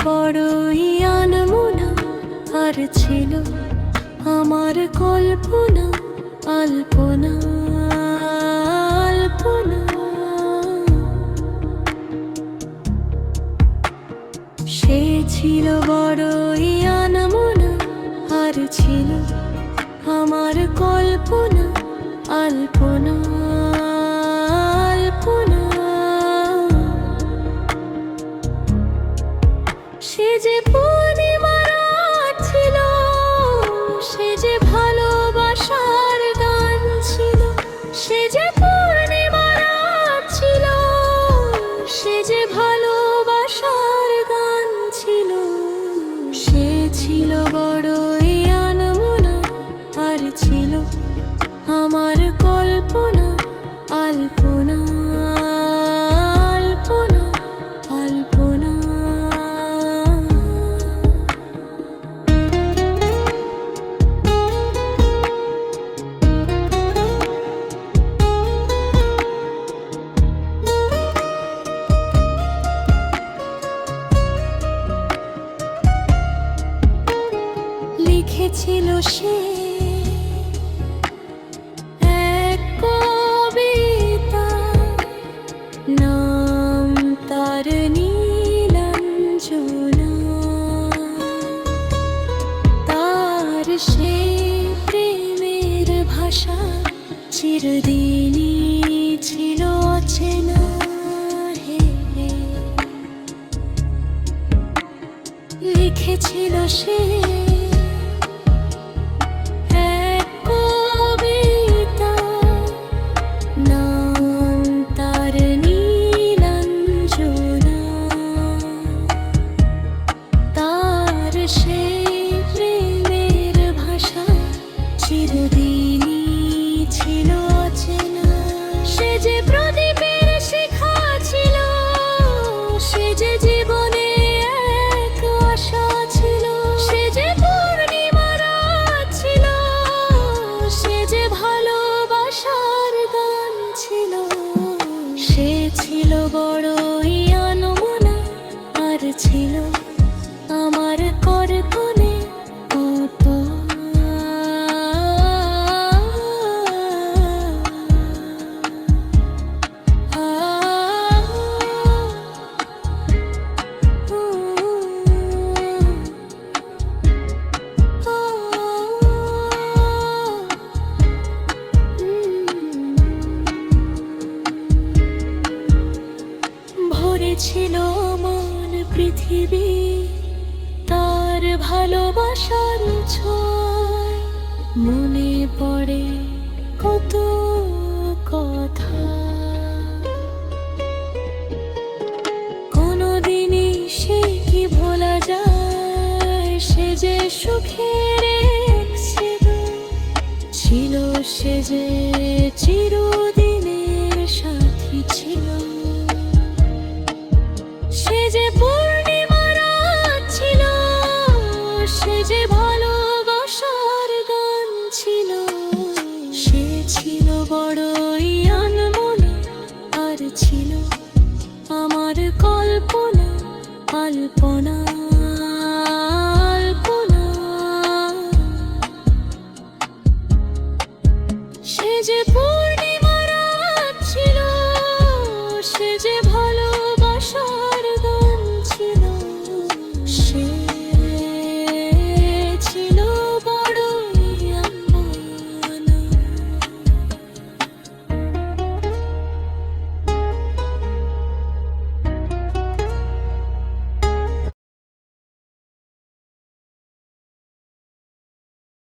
বড়ই আনমনা, আর ছিল আমার কল্পনা আলপনা আলপনা। সে ছিল বড়ই আনমনা, আর ছিল আমার কল্পনা আলপনা আলপনা। সে যে পূর্ণিমার রাত ছিল, সে যে ভালোবাসার গান ছিল। সে যে পূর্ণিমার রাত ছিল, সে যে ভালোবাসার গান ছিল। সে ছিল বড়ই আনমনা, আর ছিল আমার কল্পনা আলপনা আলপনা আলপনা। লিখেছিল সে এক কবিতা, নাম তার নীলাঞ্জনা। তার সে প্রেমের ভাষা চিরদিনই ছিল অচেনা। লিখেছিল সে এক কবিতা, নাম তার নীলাঞ্জনা। তার সেই প্রেমের ভাষা চিরদিনই ছিল অচেনা। সে যে প্রদীপের শিখা ছিল, সে যে জীবনে এক আশা ছিল। সে যে পূর্ণিমার রাত ছিল, সে যে ভালোবাসার গান ছিল। সে ছিল বড়ই আনমনা, আর ছিল আমার কল্পনে ছিল মন পৃথিবী তার ভালোবাসার ছোঁয়। মনে পড়ে কত কথা, কোনদিনই সে কি ভোলা যায়। সে যে সুখের এক ছিল, সে যে চিরদিন